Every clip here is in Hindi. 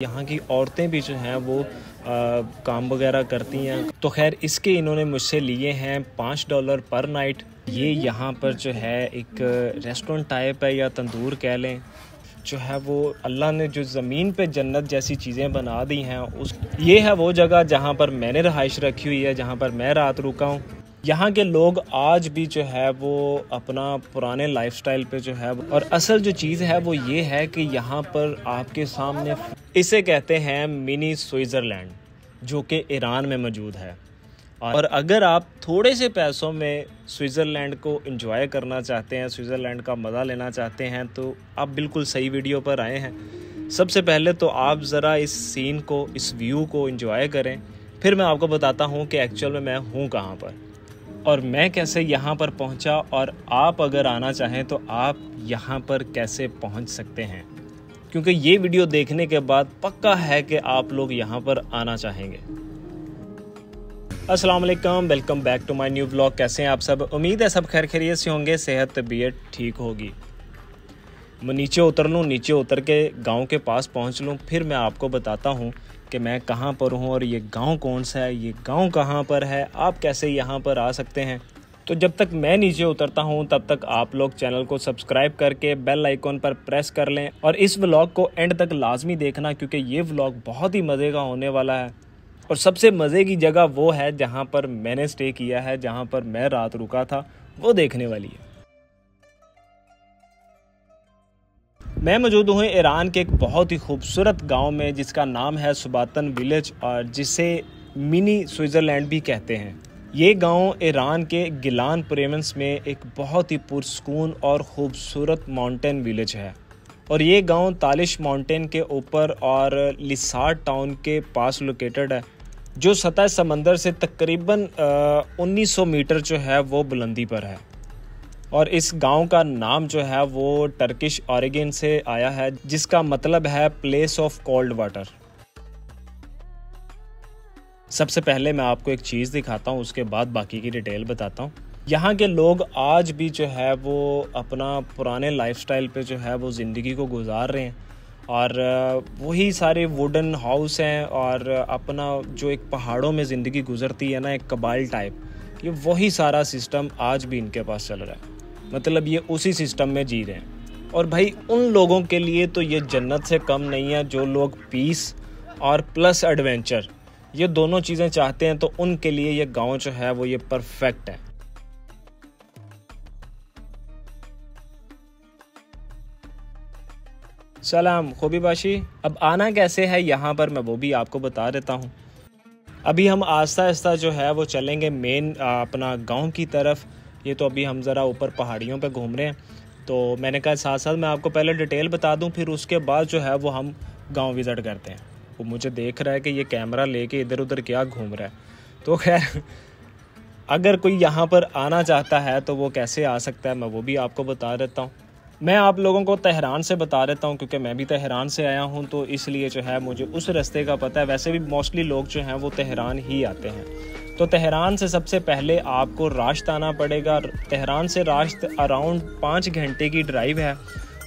यहाँ की औरतें भी जो हैं वो काम वगैरह करती हैं। तो खैर इसके इन्होंने मुझसे लिए हैं $5 पर नाइट। ये यहाँ पर जो है एक रेस्टोरेंट टाइप है या तंदूर कह लें, जो है वो अल्लाह ने जो ज़मीन पे जन्नत जैसी चीज़ें बना दी हैं। ये है वो जगह जहाँ पर मैंने रहाइश रखी हुई है, जहाँ पर मैं रात रुका हूँ। यहाँ के लोग आज भी जो है वो अपना पुराने लाइफस्टाइल पे जो है और असल जो चीज़ है वो ये है कि यहाँ पर आपके सामने इसे कहते हैं मिनी स्विट्ज़रलैंड, जो कि ईरान में मौजूद है। और अगर आप थोड़े से पैसों में स्विट्ज़रलैंड को एंजॉय करना चाहते हैं, स्विट्ज़रलैंड का मज़ा लेना चाहते हैं, तो आप बिल्कुल सही वीडियो पर आए हैं। सबसे पहले तो आप ज़रा इस सीन को, इस व्यू को एंजॉय करें, फिर मैं आपको बताता हूँ कि एक्चुअल में मैं हूँ कहाँ पर और मैं कैसे यहाँ पर पहुँचा, और आप अगर आना चाहें तो आप यहाँ पर कैसे पहुँच सकते हैं, क्योंकि ये वीडियो देखने के बाद पक्का है कि आप लोग यहाँ पर आना चाहेंगे। अस्सलाम वालेकुम, welcome back to my new vlog. कैसे हैं आप सब? उम्मीद है सब खैर खैरियत से होंगे, सेहत तबीयत ठीक होगी। मैं नीचे उतर लूँ, नीचे उतर के गांव के पास पहुंच लूँ, फिर मैं आपको बताता हूं कि मैं कहां पर हूं और ये गांव कौन सा है, ये गांव कहां पर है, आप कैसे यहां पर आ सकते हैं। तो जब तक मैं नीचे उतरता हूं तब तक आप लोग चैनल को सब्सक्राइब करके बेल आइकॉन पर प्रेस कर लें और इस व्लॉग को एंड तक लाजमी देखना, क्योंकि ये व्लॉग बहुत ही मज़े का होने वाला है। और सबसे मज़े की जगह वो है जहाँ पर मैंने स्टे किया है, जहाँ पर मैं रात रुका था, वो देखने वाली है। मैं मौजूद हूँ ईरान के एक बहुत ही खूबसूरत गांव में, जिसका नाम है सुबातन विलेज, और जिसे मिनी स्विट्ज़रलैंड भी कहते हैं। ये गांव ईरान के गिलान प्रोविंस में एक बहुत ही पुरसकून और ख़ूबसूरत माउंटेन विलेज है। और ये गांव तालिश माउंटेन के ऊपर और लिसार्ड टाउन के पास लोकेटेड है, जो सतह समंदर से तकरीबन 1900 मीटर जो है वो बुलंदी पर है। और इस गांव का नाम जो है वो टर्किश ऑरिजिन से आया है, जिसका मतलब है प्लेस ऑफ कोल्ड वाटर। सबसे पहले मैं आपको एक चीज़ दिखाता हूँ, उसके बाद बाकी की डिटेल बताता हूँ। यहाँ के लोग आज भी जो है वो अपना पुराने लाइफस्टाइल पे जो है वो ज़िंदगी को गुजार रहे हैं, और वही सारे वुडन हाउस हैं, और अपना जो एक पहाड़ों में ज़िंदगी गुजरती है ना, एक कबाइल टाइप, ये वही सारा सिस्टम आज भी इनके पास चल रहा है। मतलब ये उसी सिस्टम में जी रहे हैं। और भाई उन लोगों के लिए तो ये जन्नत से कम नहीं है, जो लोग पीस और प्लस एडवेंचर ये दोनों चीज़ें चाहते हैं, तो उनके लिए ये गांव जो है वो ये परफेक्ट है। सलाम खूबी बाशी। अब आना कैसे है यहाँ पर मैं वो भी आपको बता देता हूँ। अभी हम आस्ता आस्ता जो है वो चलेंगे मेन अपना गांव की तरफ। ये तो अभी हम ज़रा ऊपर पहाड़ियों पे घूम रहे हैं, तो मैंने कहा साथ साथ मैं आपको पहले डिटेल बता दूं, फिर उसके बाद जो है वो हम गांव विज़िट करते हैं। वो मुझे देख रहा है कि ये कैमरा लेके इधर उधर क्या घूम रहा है। तो खैर अगर कोई यहाँ पर आना चाहता है तो वो कैसे आ सकता है, मैं वो भी आपको बता देता हूँ। मैं आप लोगों को तेहरान से बता देता हूँ, क्योंकि मैं भी तेहरान से आया हूँ, तो इसलिए जो है मुझे उस रास्ते का पता है। वैसे भी मोस्टली लोग जो हैं वो तेहरान ही आते हैं। तो तेहरान से सबसे पहले आपको राश्त आना पड़ेगा। तेहरान से राश्त अराउंड 5 घंटे की ड्राइव है,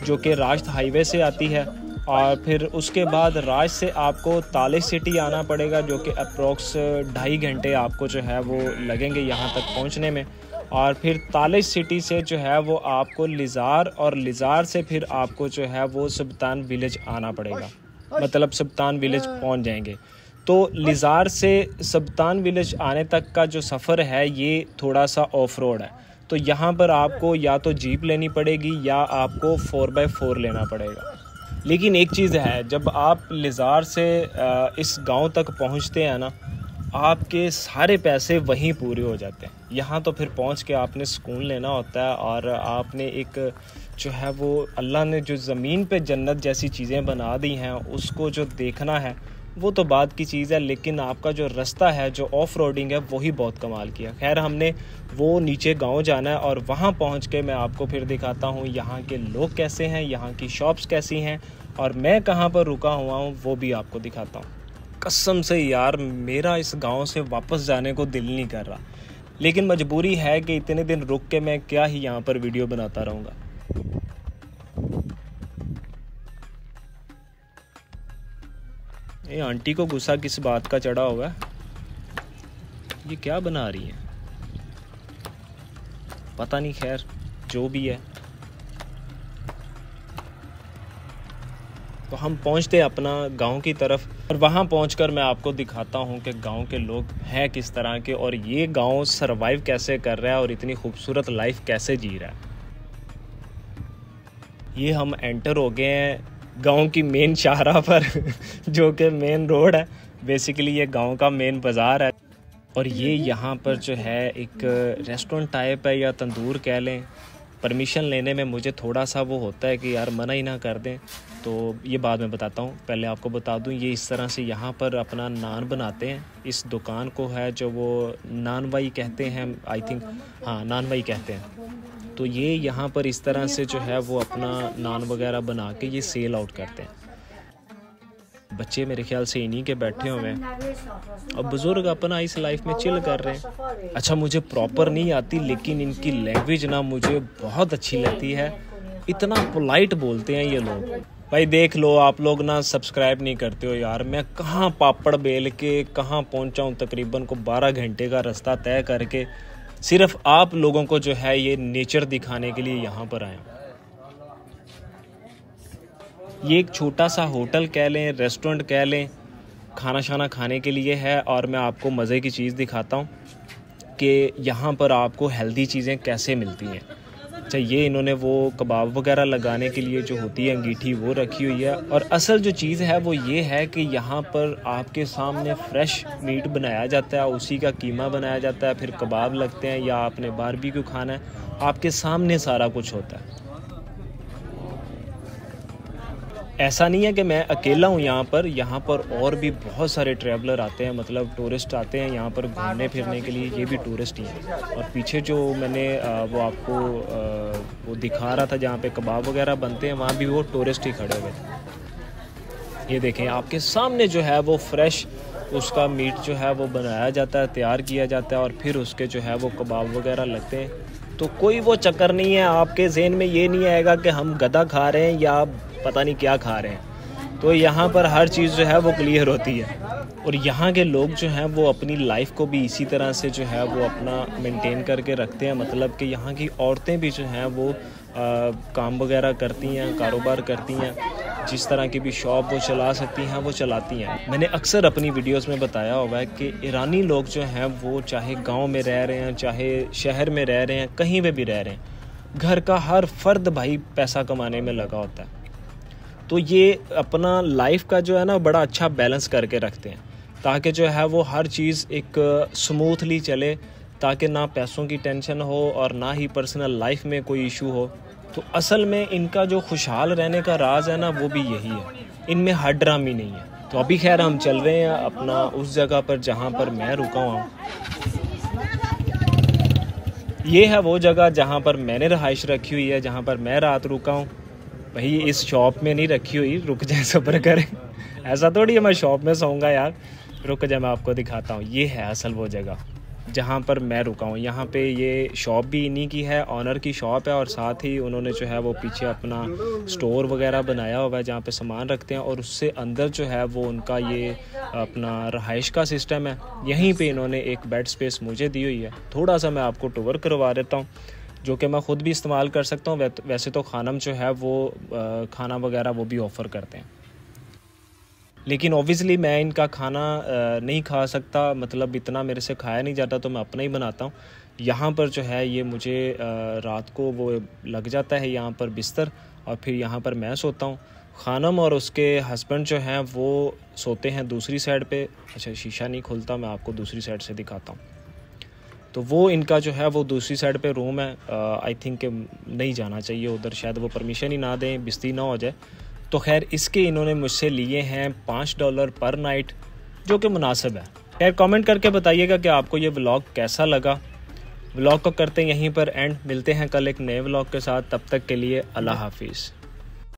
जो कि राश्त हाईवे से आती है। और फिर उसके बाद राश्त से आपको तालिश सिटी आना पड़ेगा, जो कि अप्रोक्स 2.5 घंटे आपको जो है वो लगेंगे यहाँ तक पहुँचने में। और फिर तालिश सिटी से जो है वो आपको लिजार, और लिजार से फिर आपको जो है वो सुब्तान विलेज आना पड़ेगा, मतलब सुब्तान विलेज पहुंच जाएंगे। तो लिजार से सुब्तान विलेज आने तक का जो सफ़र है ये थोड़ा सा ऑफ रोड है, तो यहाँ पर आपको या तो जीप लेनी पड़ेगी या आपको 4x4 लेना पड़ेगा। लेकिन एक चीज़ है, जब आप लिजार से इस गांव तक पहुँचते हैं ना, आपके सारे पैसे वहीं पूरे हो जाते हैं। यहाँ तो फिर पहुँच के आपने सुकून लेना होता है, और आपने एक जो है वो अल्लाह ने जो ज़मीन पे जन्नत जैसी चीज़ें बना दी हैं उसको जो देखना है वो तो बात की चीज़ है। लेकिन आपका जो रास्ता है, जो ऑफ रोडिंग है, वही बहुत कमाल किया। खैर हमने वो नीचे गांव जाना है, और वहाँ पहुँच के मैं आपको फिर दिखाता हूँ यहाँ के लोग कैसे हैं, यहाँ की शॉप्स कैसी हैं, और मैं कहाँ पर रुका हुआ हूँ वो भी आपको दिखाता हूँ। कसम से यार मेरा इस गांव से वापस जाने को दिल नहीं कर रहा, लेकिन मजबूरी है कि इतने दिन रुक के मैं क्या ही यहाँ पर वीडियो बनाता रहूँगा। ये आंटी को गुस्सा किस बात का चढ़ा हुआ है? ये क्या बना रही है पता नहीं, खैर जो भी है। तो हम पहुंचते हैं अपना गांव की तरफ और वहां पहुंचकर मैं आपको दिखाता हूं कि गांव के लोग हैं किस तरह के और ये गांव सरवाइव कैसे कर रहा है और इतनी खूबसूरत लाइफ कैसे जी रहा है। ये हम एंटर हो गए हैं गांव की मेन शाहरा पर जो कि मेन रोड है। बेसिकली ये गांव का मेन बाज़ार है और ये यहाँ पर जो है एक रेस्टोरेंट टाइप है या तंदूर कह लें। परमिशन लेने में मुझे थोड़ा सा वो होता है कि यार मना ही ना कर दें, तो ये बाद में बताता हूँ। पहले आपको बता दूँ ये इस तरह से यहाँ पर अपना नान बनाते हैं। इस दुकान को है जो वो नानवाई कहते हैं, आई थिंक, हाँ नानवाई कहते हैं। तो ये यहाँ पर इस तरह से जो है वो अपना नान वगैरह बना के ये सेल आउट करते हैं। बच्चे मेरे ख्याल से इन्हीं के बैठे हुए हैं और बुज़ुर्ग अपना इस लाइफ में चिल कर रहे हैं। अच्छा मुझे प्रॉपर नहीं आती लेकिन इनकी लैंग्वेज ना मुझे बहुत अच्छी लगती है। इतना पोलाइट बोलते हैं ये लोग। भाई देख लो आप लोग ना सब्सक्राइब नहीं करते हो यार। मैं कहाँ पापड़ बेल के कहाँ पहुँचा हूँ, तकरीबन को 12 घंटे का रास्ता तय करके सिर्फ आप लोगों को जो है ये नेचर दिखाने के लिए यहाँ पर आया। ये एक छोटा सा होटल कह लें, रेस्टोरेंट कह लें, खाना शाना खाने के लिए है। और मैं आपको मज़े की चीज़ दिखाता हूँ कि यहाँ पर आपको हेल्दी चीज़ें कैसे मिलती हैं। अच्छा ये इन्होंने वो कबाब वगैरह लगाने के लिए जो होती है अंगीठी वो रखी हुई है। और असल जो चीज़ है वो ये है कि यहाँ पर आपके सामने फ्रेश मीट बनाया जाता है, उसी का कीमा बनाया जाता है, फिर कबाब लगते हैं या आपने बारबेक्यू खाना है, आपके सामने सारा कुछ होता है। ऐसा नहीं है कि मैं अकेला हूँ यहाँ पर और भी बहुत सारे ट्रैवलर आते हैं, मतलब टूरिस्ट आते हैं यहाँ पर घूमने फिरने के लिए। ये भी टूरिस्ट ही हैं। और पीछे जो मैंने वो आपको वो दिखा रहा था जहाँ पे कबाब वगैरह बनते हैं, वहाँ भी वो टूरिस्ट ही खड़े हुए थे। ये देखें आपके सामने जो है वो फ्रेश उसका मीट जो है वो बनाया जाता है, तैयार किया जाता है और फिर उसके जो है वो कबाब वगैरह लगते हैं। तो कोई वो चक्कर नहीं है, आपके जहन में ये नहीं आएगा कि हम गधा खा रहे हैं या पता नहीं क्या खा रहे हैं। तो यहाँ पर हर चीज़ जो है वो क्लियर होती है। और यहाँ के लोग जो हैं वो अपनी लाइफ को भी इसी तरह से जो है वो अपना मेंटेन करके रखते हैं। मतलब कि यहाँ की औरतें भी जो हैं वो काम वगैरह करती हैं, कारोबार करती हैं, जिस तरह की भी शॉप वो चला सकती हैं वो चलाती हैं। मैंने अक्सर अपनी वीडियोस में बताया हुआ है कि ईरानी लोग जो हैं वो चाहे गांव में रह रहे हैं, चाहे शहर में रह रहे हैं, कहीं पे भी रह रहे हैं, घर का हर फर्द भाई पैसा कमाने में लगा होता है। तो ये अपना लाइफ का जो है ना बड़ा अच्छा बैलेंस करके रखते हैं ताकि जो है वो हर चीज़ एक स्मूथली चले, ताकि ना पैसों की टेंशन हो और ना ही पर्सनल लाइफ में कोई इशू हो। तो असल में इनका जो खुशहाल रहने का राज है ना वो भी यही है, इनमें हड्रामी नहीं है। तो अभी खैर हम चल रहे हैं अपना उस जगह पर जहाँ पर मैं रुका हुआ हूँ। ये है वो जगह जहाँ पर मैंने रहाइश रखी हुई है, जहाँ पर मैं रात रुका हूँ। भाई इस शॉप में नहीं रखी हुई, रुक जाए सब्र करें। ऐसा थोड़ी है मैं शॉप में सोऊंगा यार, रुक जाए मैं आपको दिखाता हूँ। ये है असल वो जगह जहाँ पर मैं रुका हूँ। यहाँ पे ये शॉप भी इन्हीं की है, ऑनर की शॉप है और साथ ही उन्होंने जो है वो पीछे अपना स्टोर वगैरह बनाया हुआ है जहाँ पे सामान रखते हैं और उससे अंदर जो है वो उनका ये अपना रहाइश का सिस्टम है। यहीं पे इन्होंने एक बेड स्पेस मुझे दी हुई है। थोड़ा सा मैं आपको टूर करवा देता हूँ जो कि मैं ख़ुद भी इस्तेमाल कर सकता हूँ। वैसे तो खानम जो है वो खाना वगैरह वो भी ऑफ़र करते हैं, लेकिन ऑब्वियसली मैं इनका खाना नहीं खा सकता, मतलब इतना मेरे से खाया नहीं जाता, तो मैं अपना ही बनाता हूँ। यहाँ पर जो है ये मुझे रात को वो लग जाता है यहाँ पर बिस्तर और फिर यहाँ पर मैं सोता हूँ। खानम और उसके हस्बैंड जो हैं वो सोते हैं दूसरी साइड पे। अच्छा शीशा नहीं खुलता, मैं आपको दूसरी साइड से दिखाता हूँ। तो वो इनका जो है वो दूसरी साइड पे रूम है। आई थिंक नहीं जाना चाहिए उधर, शायद वो परमिशन ही ना दें, बिस्ती ना हो जाए। तो खैर इसके इन्होंने मुझसे लिए हैं $5 पर नाइट, जो कि मुनासिब है। खैर कमेंट करके बताइएगा कि आपको ये व्लॉग कैसा लगा। व्लॉग को करते हैं यहीं पर एंड, मिलते हैं कल एक नए व्लॉग के साथ। तब तक के लिए अल्लाह हाफिज़।